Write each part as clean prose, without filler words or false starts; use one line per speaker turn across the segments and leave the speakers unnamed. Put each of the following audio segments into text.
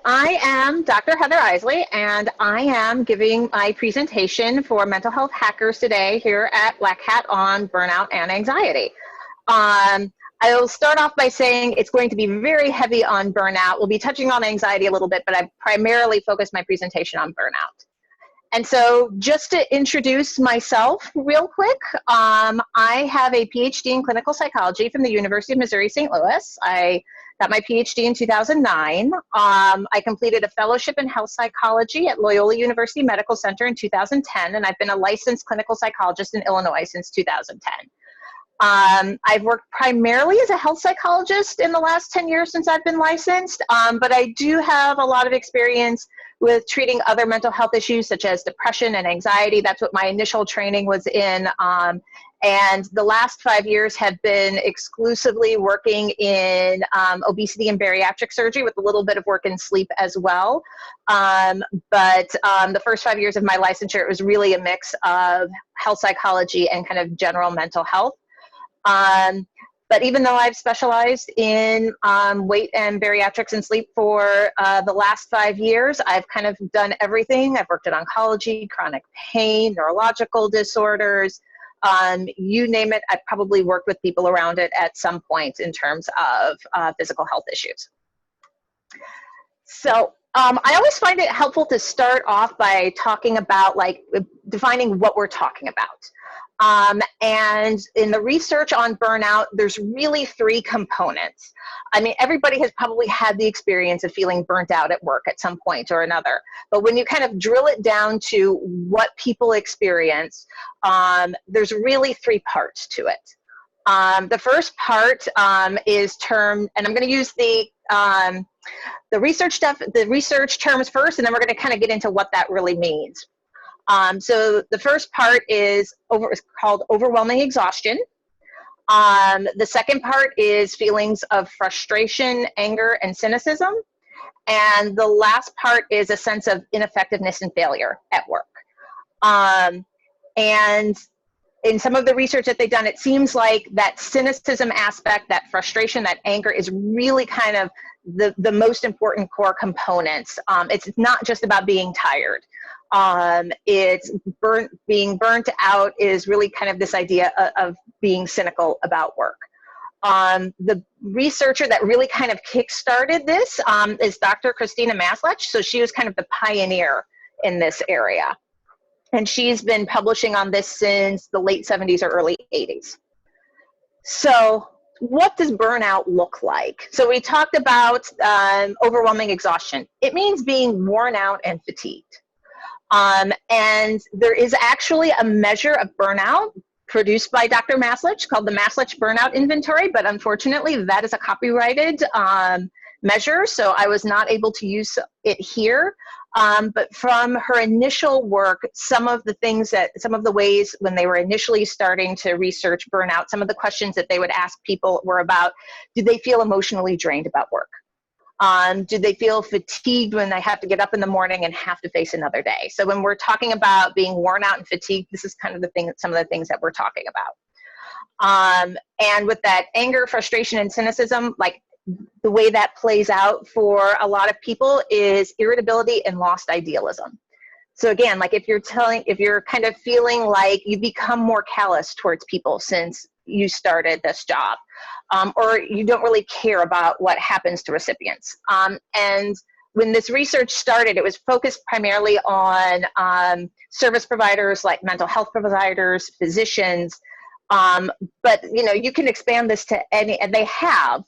I am Dr. Heather Eisele, and I am giving my presentation for mental health hackers today here at Black Hat on burnout and anxiety. I'll start off by saying it's going to be very heavy on burnout. We'll be touching on anxiety a little bit, but I primarily focused my presentation on burnout. And so just to introduce myself real quick, I have a Ph.D. in clinical psychology from the University of Missouri, St. Louis. I got my Ph.D. in 2009. I completed a fellowship in health psychology at Loyola University Medical Center in 2010, and I've been a licensed clinical psychologist in Illinois since 2010. I've worked primarily as a health psychologist in the last 10 years since I've been licensed, but I do have a lot of experience with treating other mental health issues such as depression and anxiety. That's what my initial training was in. And the last 5 years have been exclusively working in obesity and bariatric surgery with a little bit of work in sleep as well. But the first 5 years of my licensure, it was really a mix of health psychology and kind of general mental health. But even though I've specialized in weight and bariatrics and sleep for the last 5 years, I've kind of done everything. I've worked in oncology, chronic pain, neurological disorders, you name it. I've probably worked with people around it at some point in terms of physical health issues. So I always find it helpful to start off by talking about, like, defining what we're talking about. And in the research on burnout, there's really three components. I mean, everybody has probably had the experience of feeling burnt out at work at some point or another. But when you kind of drill it down to what people experience, there's really three parts to it. The first part is termed, and I'm going to use the research stuff, the research terms first, and then we're going to kind of get into what that really means. So the first part is called overwhelming exhaustion. The second part is feelings of frustration, anger, and cynicism. And the last part is a sense of ineffectiveness and failure at work. And in some of the research that they've done, it seems like that cynicism aspect, that frustration, that anger is really kind of the most important core components. It's not just about being tired. It's being burnt out is really kind of this idea of being cynical about work. The researcher that really kind of kick-started this is Dr. Christina Maslach. So she was kind of the pioneer in this area. And she's been publishing on this since the late 70s or early 80s. So what does burnout look like? So we talked about overwhelming exhaustion. It means being worn out and fatigued. And there is actually a measure of burnout produced by Dr. Maslach called the Maslach Burnout Inventory, but unfortunately that is a copyrighted measure, so I was not able to use it here. But from her initial work, some of the ways when they were initially starting to research burnout, some of the questions that they would ask people were about, do they feel emotionally drained about work? Do they feel fatigued when they have to get up in the morning and have to face another day? So when we're talking about being worn out and fatigued, this is kind of some of the things that we're talking about. And with that anger, frustration, and cynicism, like the way that plays out for a lot of people is irritability and lost idealism. So again, like if you're kind of feeling like you become more callous towards people since you started this job, or you don't really care about what happens to recipients. And when this research started, it was focused primarily on service providers like mental health providers, physicians, but you can expand this to any, and they have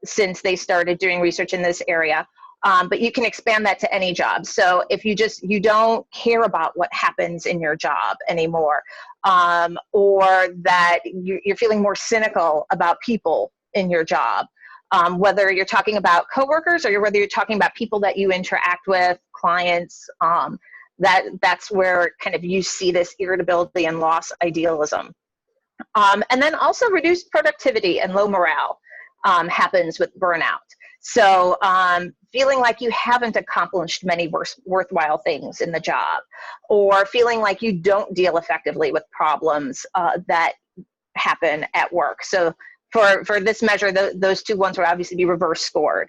since they started doing research in this area. But you can expand that to any job. So if you don't care about what happens in your job anymore, or that you're feeling more cynical about people in your job, whether you're talking about coworkers or whether you're talking about people that you interact with, clients, that's where kind of you see this irritability and loss idealism. And then also reduced productivity and low morale happens with burnout. So feeling like you haven't accomplished many worthwhile things in the job, or feeling like you don't deal effectively with problems that happen at work. So for this measure, those two ones would obviously be reverse scored.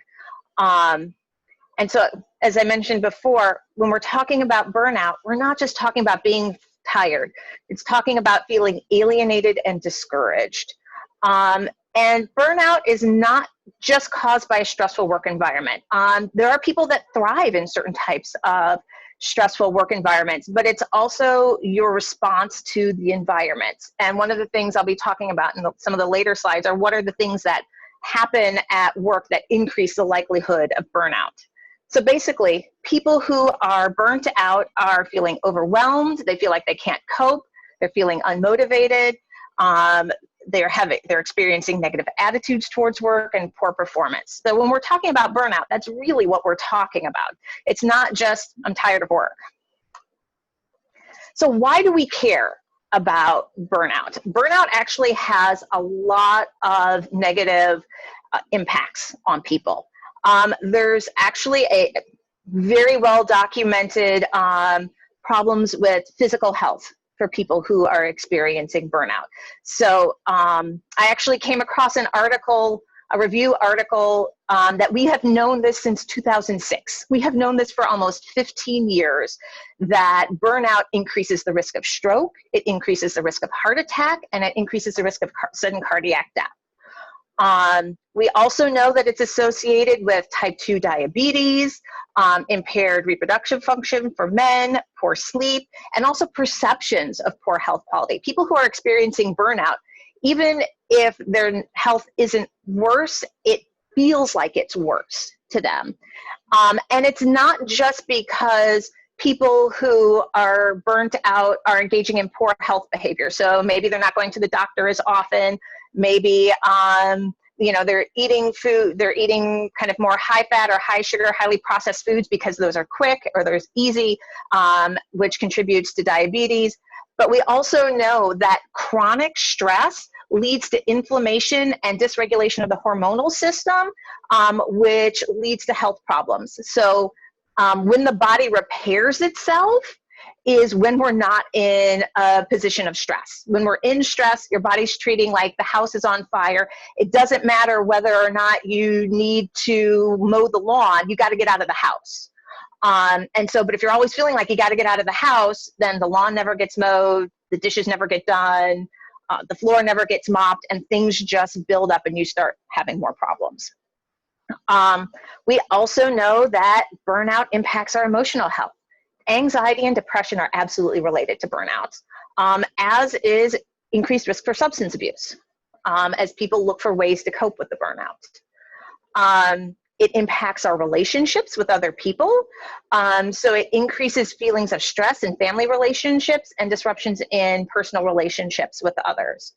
And so, as I mentioned before, when we're talking about burnout, we're not just talking about being tired. It's talking about feeling alienated and discouraged. And burnout is not just caused by a stressful work environment. There are people that thrive in certain types of stressful work environments, but it's also your response to the environment. And one of the things I'll be talking about in some of the later slides are what are the things that happen at work that increase the likelihood of burnout. So basically, people who are burnt out are feeling overwhelmed, they feel like they can't cope, they're feeling unmotivated, they're experiencing negative attitudes towards work and poor performance. So when we're talking about burnout, that's really what we're talking about. It's not just, I'm tired of work. So why do we care about burnout? Burnout actually has a lot of negative impacts on people. There's actually a very well documented problems with physical health for people who are experiencing burnout. So I actually came across an article, a review article, that we have known this since 2006. We have known this for almost 15 years, that burnout increases the risk of stroke, it increases the risk of heart attack, and it increases the risk of sudden cardiac death. We also know that it's associated with type 2 diabetes, impaired reproductive function for men, poor sleep, and also perceptions of poor health quality. People who are experiencing burnout, even if their health isn't worse, it feels like it's worse to them. And it's not just because people who are burnt out are engaging in poor health behavior. So maybe they're not going to the doctor as often, maybe they're eating food, they're eating kind of more high fat or high sugar, highly processed foods because those are quick or those easy, which contributes to diabetes. But we also know that chronic stress leads to inflammation and dysregulation of the hormonal system, which leads to health problems. So when the body repairs itself is when we're not in a position of stress. When we're in stress, your body's treating like the house is on fire. It doesn't matter whether or not you need to mow the lawn, you got to get out of the house. But if you're always feeling like you got to get out of the house, then the lawn never gets mowed, the dishes never get done, the floor never gets mopped, and things just build up and you start having more problems. We also know that burnout impacts our emotional health. Anxiety and depression are absolutely related to burnout, as is increased risk for substance abuse, as people look for ways to cope with the burnout. It impacts our relationships with other people, so it increases feelings of stress in family relationships and disruptions in personal relationships with others.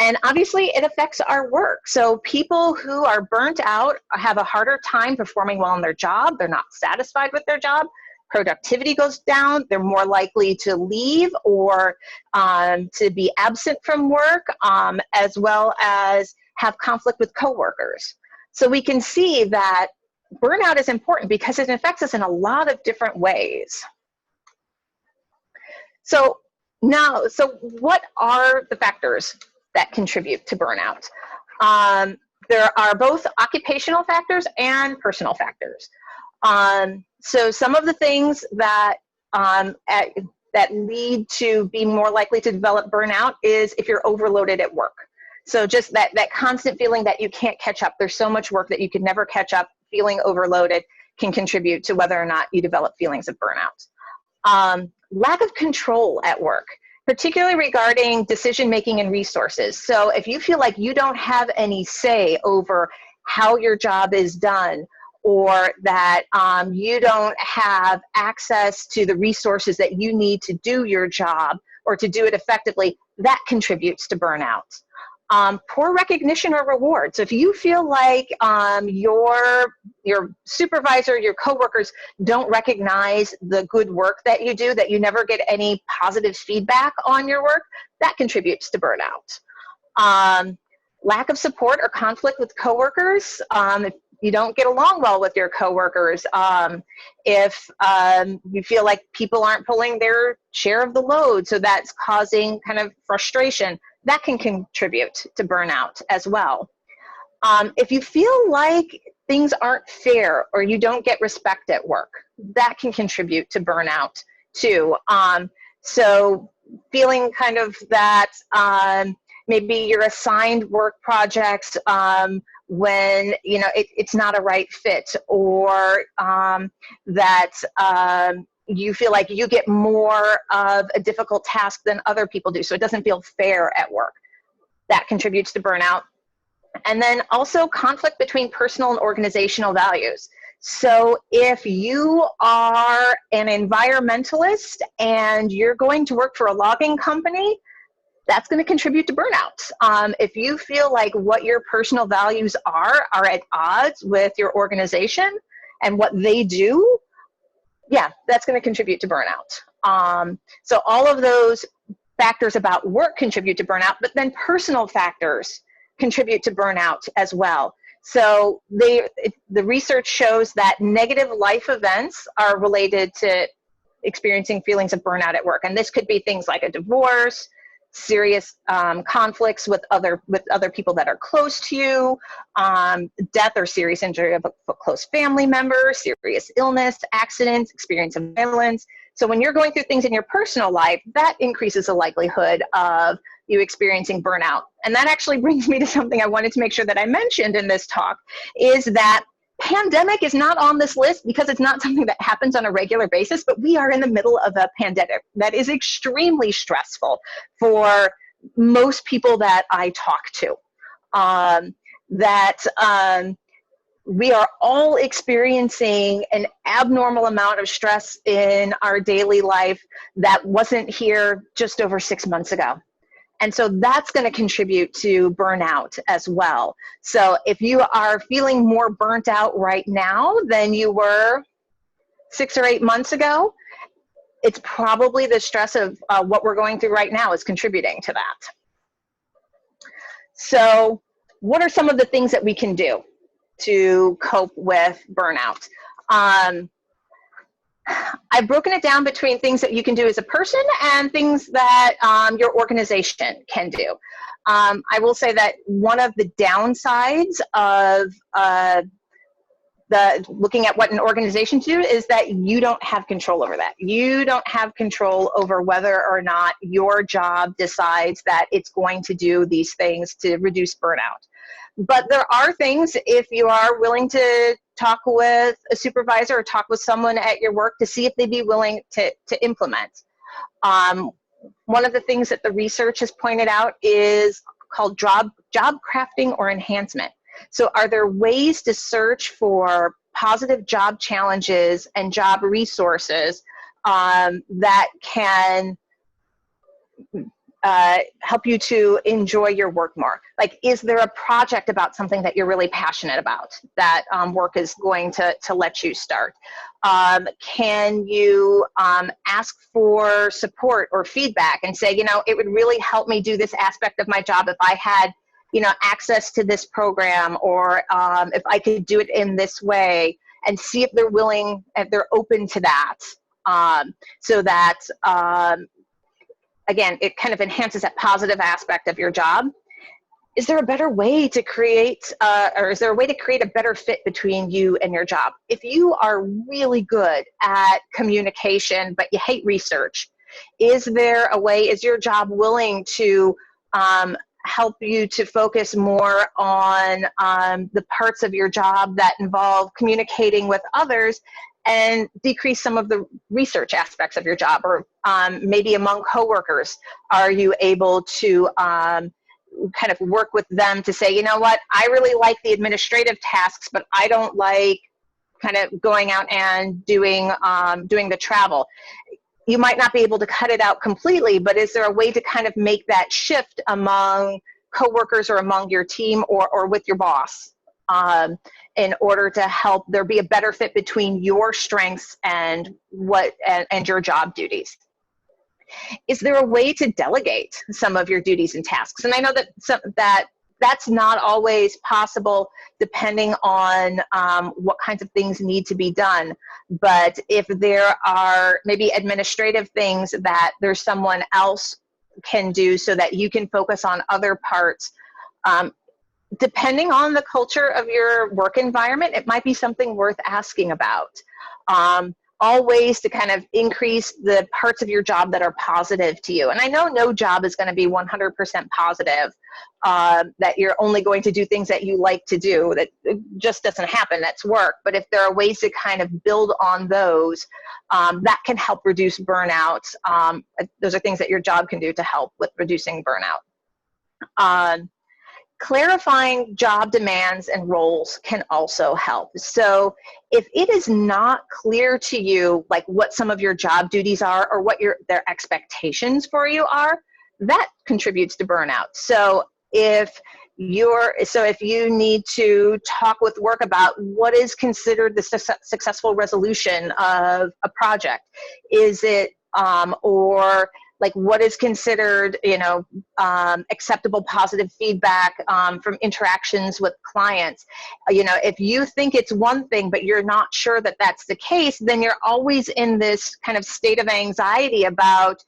And obviously it affects our work. So people who are burnt out have a harder time performing well in their job, they're not satisfied with their job, productivity goes down, they're more likely to leave or to be absent from work, as well as have conflict with coworkers. So we can see that burnout is important because it affects us in a lot of different ways. So what are the factors that contribute to burnout? There are both occupational factors and personal factors. So some of the things that that lead to be more likely to develop burnout is if you're overloaded at work. So just that constant feeling that you can't catch up. There's so much work that you could never catch up. Feeling overloaded can contribute to whether or not you develop feelings of burnout. Lack of control at work, particularly regarding decision-making and resources. So if you feel like you don't have any say over how your job is done, or that you don't have access to the resources that you need to do your job or to do it effectively, that contributes to burnout. Poor recognition or reward. So if you feel like your supervisor, your coworkers don't recognize the good work that you do, that you never get any positive feedback on your work, that contributes to burnout. Lack of support or conflict with coworkers. If you don't get along well with your coworkers, if you feel like people aren't pulling their share of the load, so that's causing kind of frustration, that can contribute to burnout as well. If you feel like things aren't fair or you don't get respect at work, that can contribute to burnout too. So feeling kind of that maybe you're assigned work projects when it's not a right fit, or that you feel like you get more of a difficult task than other people do, so it doesn't feel fair at work. That contributes to burnout. And then also conflict between personal and organizational values. So if you are an environmentalist and you're going to work for a logging company, that's going to contribute to burnout. If you feel like what your personal values are at odds with your organization and what they do, yeah, that's going to contribute to burnout. So all of those factors about work contribute to burnout, but then personal factors contribute to burnout as well. So the research shows that negative life events are related to experiencing feelings of burnout at work. And this could be things like a divorce, serious conflicts with other people that are close to you, death or serious injury of a close family member, serious illness, accidents, experience of violence. So when you're going through things in your personal life, that increases the likelihood of you experiencing burnout. And that actually brings me to something I wanted to make sure that I mentioned in this talk, is that pandemic is not on this list because it's not something that happens on a regular basis, but we are in the middle of a pandemic that is extremely stressful for most people that I talk to. We are all experiencing an abnormal amount of stress in our daily life that wasn't here just over 6 months ago. And so that's going to contribute to burnout as well. So if you are feeling more burnt out right now than you were 6 or 8 months ago, it's probably the stress of what we're going through right now is contributing to that. So what are some of the things that we can do to cope with burnout? I've broken it down between things that you can do as a person and things that your organization can do. I will say that one of the downsides of looking at what an organization do is that you don't have control over that. You don't have control over whether or not your job decides that it's going to do these things to reduce burnout. But there are things, if you are willing to talk with a supervisor or talk with someone at your work to see if they'd be willing to implement. One of the things that the research has pointed out is called job crafting or enhancement. So are there ways to search for positive job challenges and job resources that can help you to enjoy your work more? Like, is there a project about something that you're really passionate about that work is going to let you start? Can you ask for support or feedback and say, it would really help me do this aspect of my job if I had, access to this program, or if I could do it in this way, and see if they're willing, if they're open to that, so that again, it kind of enhances that positive aspect of your job. Is there a better way to create, or is there a way to create a better fit between you and your job? If you are really good at communication, but you hate research, is there a way, is your job willing to help you to focus more on the parts of your job that involve communicating with others, and decrease some of the research aspects of your job? Or maybe among coworkers, are you able to kind of work with them to say, you know what, I really like the administrative tasks, but I don't like kind of going out and doing the travel. You might not be able to cut it out completely, but is there a way to kind of make that shift among coworkers or among your team or with your boss? In order to help there be a better fit between your strengths and your job duties. Is there a way to delegate some of your duties and tasks? And I know that that's not always possible depending on what kinds of things need to be done. But if there are maybe administrative things that there's someone else can do so that you can focus on other parts, Depending on the culture of your work environment, it might be something worth asking about. All ways to kind of increase the parts of your job that are positive to you. And I know no job is going to be 100% positive, that you're only going to do things that you like to do. That just doesn't happen. That's work. But if there are ways to kind of build on those, that can help reduce burnout. Those are things that your job can do to help with reducing burnout. Clarifying job demands and roles can also help. So if it is not clear to you like what some of your job duties are or what their expectations for you are, that contributes to burnout. So if you need to talk with work about what is considered the successful resolution of a project, is it or like what is considered, acceptable positive feedback from interactions with clients. If you think it's one thing, but you're not sure that that's the case, then you're always in this kind of state of anxiety about,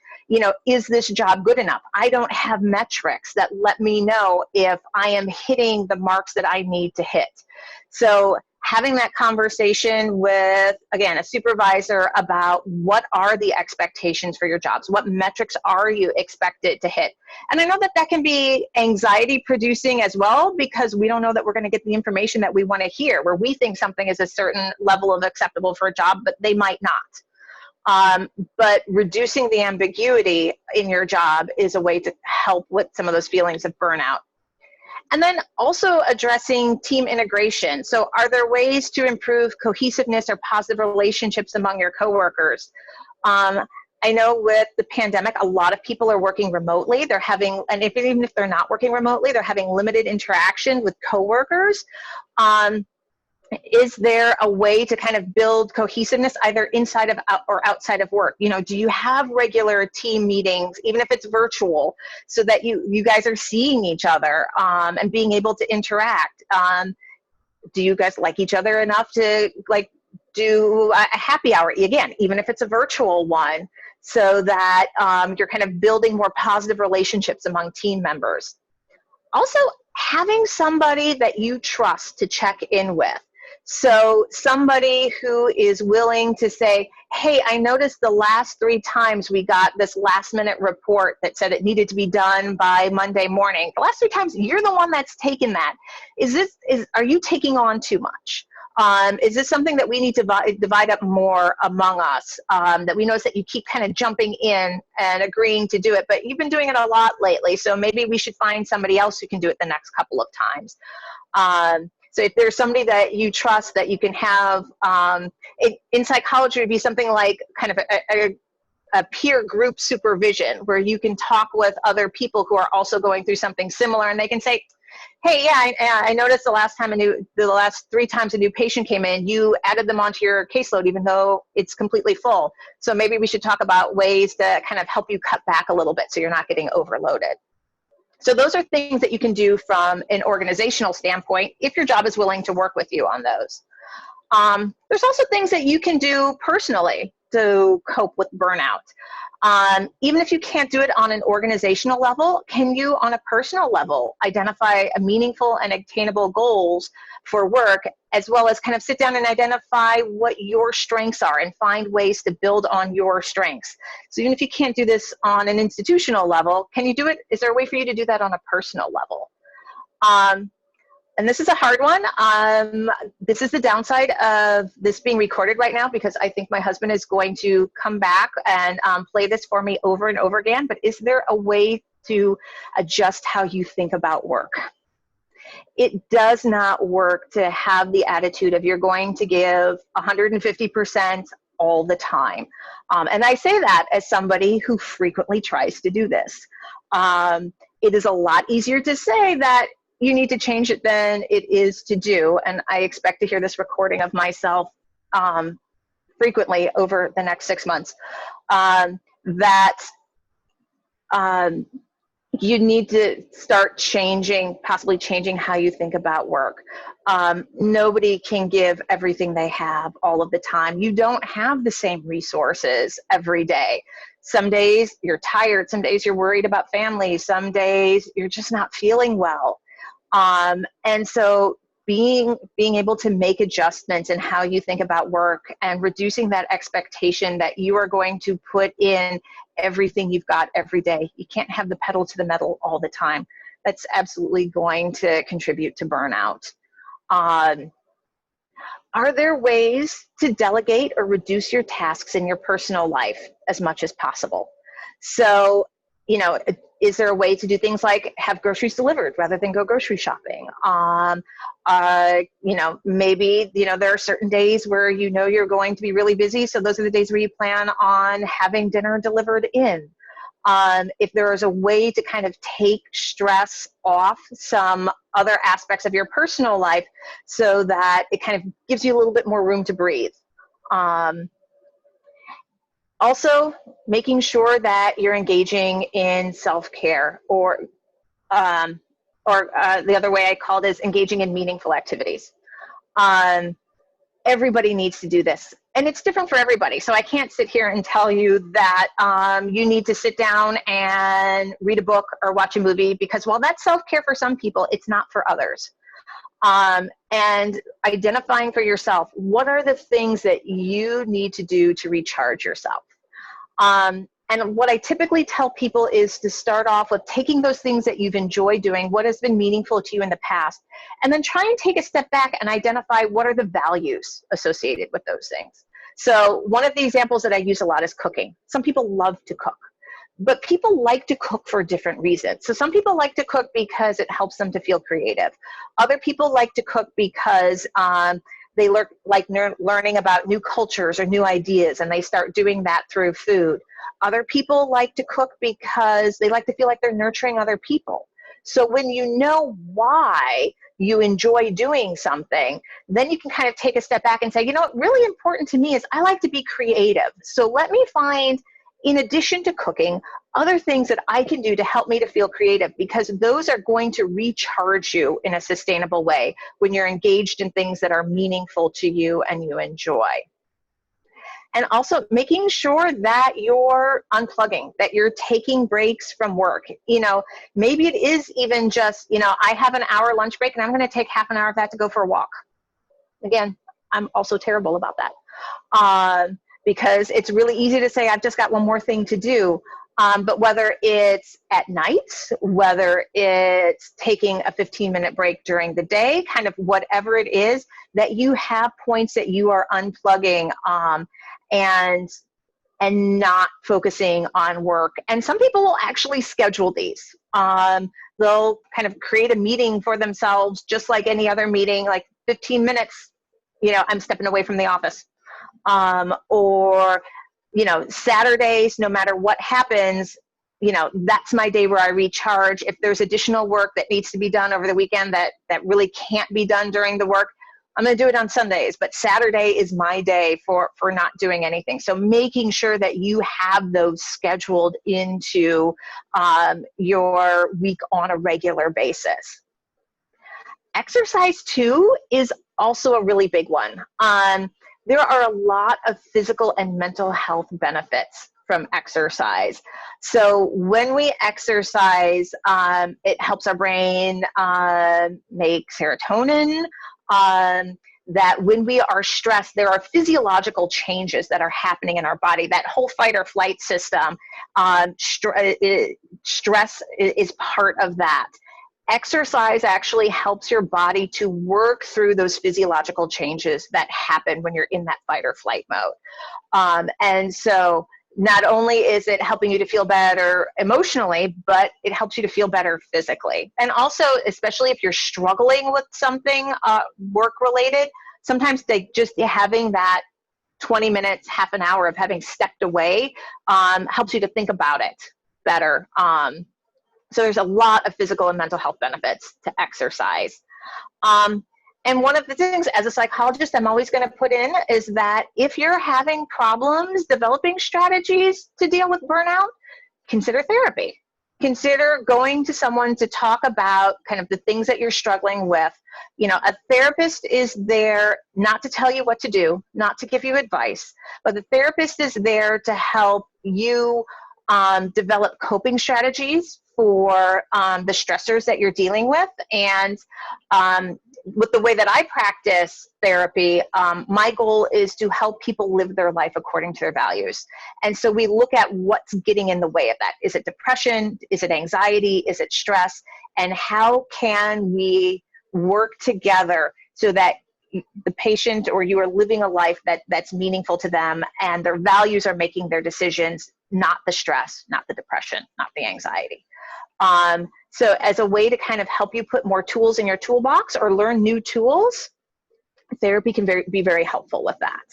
is this job good enough? I don't have metrics that let me know if I am hitting the marks that I need to hit. So having that conversation with, again, a supervisor about what are the expectations for your jobs, what metrics are you expected to hit. And I know that that can be anxiety producing as well, because we don't know that we're going to get the information that we want to hear, where we think something is a certain level of acceptable for a job, but they might not. But reducing the ambiguity in your job is a way to help with some of those feelings of burnout. And then also addressing team integration. So are there ways to improve cohesiveness or positive relationships among your coworkers? I know with the pandemic, a lot of people are working remotely. They're having, and even if they're not working remotely, they're having limited interaction with coworkers. Is there a way to kind of build cohesiveness either inside of or outside of work? Do you have regular team meetings, even if it's virtual, so that you guys are seeing each other and being able to interact? Do you guys like each other enough to like do a happy hour, again, even if it's a virtual one, so that you're kind of building more positive relationships among team members? Also, having somebody that you trust to check in with. So somebody who is willing to say, hey, I noticed the last 3 times we got this last minute report that said it needed to be done by Monday morning. The last 3 times, you're the one that's taken that. Are you taking on too much? Is this something that we need to divide up more among us? That we notice that you keep kind of jumping in and agreeing to do it, but you've been doing it a lot lately, so maybe we should find somebody else who can do it the next couple of times. So if there's somebody that you trust that you can have, in psychology, it would be something like kind of a peer group supervision, where you can talk with other people who are also going through something similar, and they can say, hey, yeah, I noticed the last 3 times a new patient came in, you added them onto your caseload even though it's completely full. So maybe we should talk about ways to kind of help you cut back a little bit so you're not getting overloaded. So those are things that you can do from an organizational standpoint if your job is willing to work with you on those. There's also things that you can do personally to cope with burnout. Even if you can't do it on an organizational level, can you on a personal level identify a meaningful and attainable goals for work, as well as kind of sit down and identify what your strengths are and find ways to build on your strengths? So even if you can't do this on an institutional level, can you do it? Is there a way for you to do that on a personal level? And this is a hard one. This is the downside of this being recorded right now, because I think my husband is going to come back and play this for me over and over again. But is there a way to adjust how you think about work? It does not work to have the attitude of you're going to give 150% all the time. And I say that as somebody who frequently tries to do this. It is a lot easier to say that you need to change it than it is to do. And I expect to hear this recording of myself frequently over the next 6 months, you need to start possibly changing how you think about work. Nobody can give everything they have all of the time. You don't have the same resources every day. Some days you're tired, some days you're worried about family, some days you're just not feeling well. And so being able to make adjustments in how you think about work and reducing that expectation that you are going to put in everything you've got every day. You can't have the pedal to the metal all the time. That's absolutely going to contribute to burnout. Are there ways to delegate or reduce your tasks in your personal life as much as possible? So, you know, is there a way to do things like have groceries delivered rather than go grocery shopping? You know, maybe, you know, there are certain days where you know you're going to be really busy, so those are the days where you plan on having dinner delivered in. If there is a way to kind of take stress off some other aspects of your personal life so that it kind of gives you a little bit more room to breathe. Also, making sure that you're engaging in self-care, or the other way I call it is engaging in meaningful activities. Everybody needs to do this, and it's different for everybody. So I can't sit here and tell you that you need to sit down and read a book or watch a movie, because while that's self-care for some people, it's not for others. And identifying for yourself, what are the things that you need to do to recharge yourself? And what I typically tell people is to start off with taking those things that you've enjoyed doing, what has been meaningful to you in the past, and then try and take a step back and identify what are the values associated with those things. So one of the examples that I use a lot is cooking. Some people love to cook, but people like to cook for different reasons. So some people like to cook because it helps them to feel creative. Other people like to cook because they like learning about new cultures or new ideas, and they start doing that through food. Other people like to cook because they like to feel like they're nurturing other people. So when you know why you enjoy doing something, then you can kind of take a step back and say, you know what, really important to me is I like to be creative. So let me find, in addition to cooking, other things that I can do to help me to feel creative, because those are going to recharge you in a sustainable way when you're engaged in things that are meaningful to you and you enjoy. And also making sure that you're unplugging, that you're taking breaks from work. You know, maybe it is even just, you know, I have an hour lunch break and I'm going to take half an hour of that to go for a walk. Again, I'm also terrible about that. Because it's really easy to say, I've just got one more thing to do. But whether it's at night, whether it's taking a 15-minute break during the day, kind of whatever it is, that you have points that you are unplugging and not focusing on work. And some people will actually schedule these. They'll kind of create a meeting for themselves, just like any other meeting, like 15 minutes, you know, I'm stepping away from the office. Or, you know, Saturdays, no matter what happens, you know, that's my day where I recharge. If there's additional work that needs to be done over the weekend that really can't be done during the work, I'm going to do it on Sundays, but Saturday is my day for not doing anything. So making sure that you have those scheduled into your week on a regular basis. Exercise too is also a really big one. There are a lot of physical and mental health benefits from exercise. So when we exercise, it helps our brain make serotonin. That when we are stressed, there are physiological changes that are happening in our body. That whole fight or flight system, stress is part of that. Exercise actually helps your body to work through those physiological changes that happen when you're in that fight or flight mode. And so not only is it helping you to feel better emotionally, but it helps you to feel better physically. And also, especially if you're struggling with something work-related, sometimes just having that 20 minutes, half an hour of having stepped away helps you to think about it better. So there's a lot of physical and mental health benefits to exercise. And one of the things as a psychologist I'm always going to put in is that if you're having problems developing strategies to deal with burnout, consider therapy. Consider going to someone to talk about kind of the things that you're struggling with. You know, a therapist is there not to tell you what to do, not to give you advice, but the therapist is there to help you develop coping strategies for the stressors that you're dealing with. And with the way that I practice therapy, my goal is to help people live their life according to their values. And so we look at what's getting in the way of that. Is it depression? Is it anxiety? Is it stress? And how can we work together so that the patient or you are living a life that's meaningful to them, and their values are making their decisions, not the stress, not the depression, not the anxiety. So as a way to kind of help you put more tools in your toolbox or learn new tools, therapy can be very helpful with that.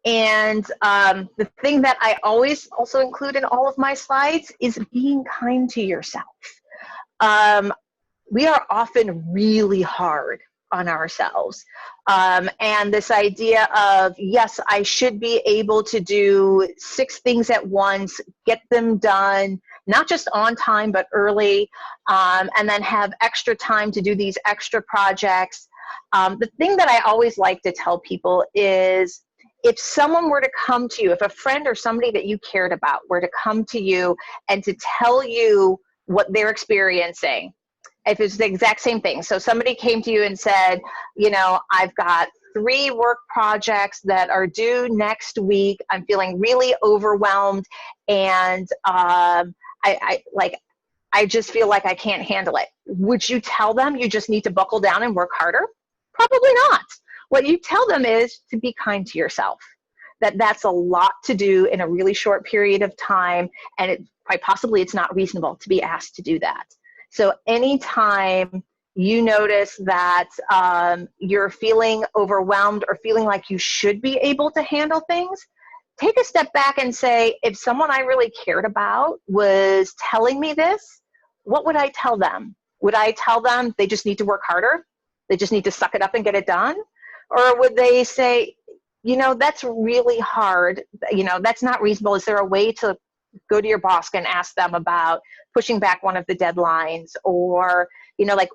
The thing that I always also include in all of my slides is being kind to yourself. We are often really hard on ourselves. And this idea of, yes, I should be able to do 6 things at once, get them done, not just on time, but early, and then have extra time to do these extra projects. The thing that I always like to tell people is, if someone were to come to you, if a friend or somebody that you cared about were to come to you and to tell you what they're experiencing, if it's the exact same thing. So somebody came to you and said, you know, I've got 3 work projects that are due next week. I'm feeling really overwhelmed, and I just feel like I can't handle it. Would you tell them you just need to buckle down and work harder? Probably not. What you tell them is to be kind to yourself. That's a lot to do in a really short period of time, and quite possibly it's not reasonable to be asked to do that. So anytime you notice that you're feeling overwhelmed or feeling like you should be able to handle things, take a step back and say, if someone I really cared about was telling me this, what would I tell them? Would I tell them they just need to work harder? They just need to suck it up and get it done? Or would they say, you know, that's really hard. You know, that's not reasonable. Is there a way to go to your boss and ask them about pushing back one of the deadlines? Or, you know, like,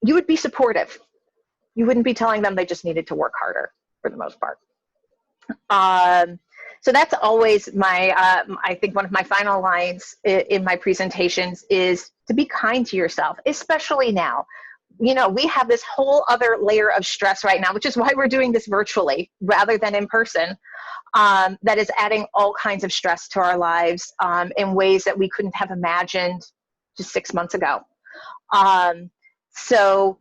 you would be supportive. You wouldn't be telling them they just needed to work harder for the most part. So that's always my, I think one of my final lines in my presentations is to be kind to yourself, especially now. You know, we have this whole other layer of stress right now, which is why we're doing this virtually rather than in person, that is adding all kinds of stress to our lives in ways that we couldn't have imagined just 6 months ago. So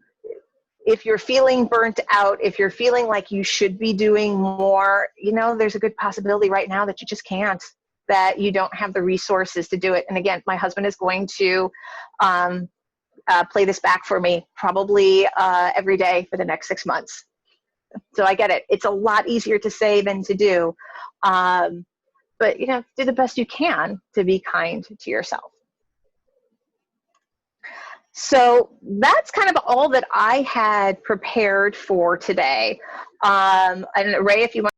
if you're feeling burnt out, if you're feeling like you should be doing more, you know, there's a good possibility right now that you just can't, that you don't have the resources to do it. And again, my husband is going to play this back for me probably every day for the next 6 months. So I get it. It's a lot easier to say than to do. But, you know, do the best you can to be kind to yourself. So that's kind of all that I had prepared for today. And Ray, if you want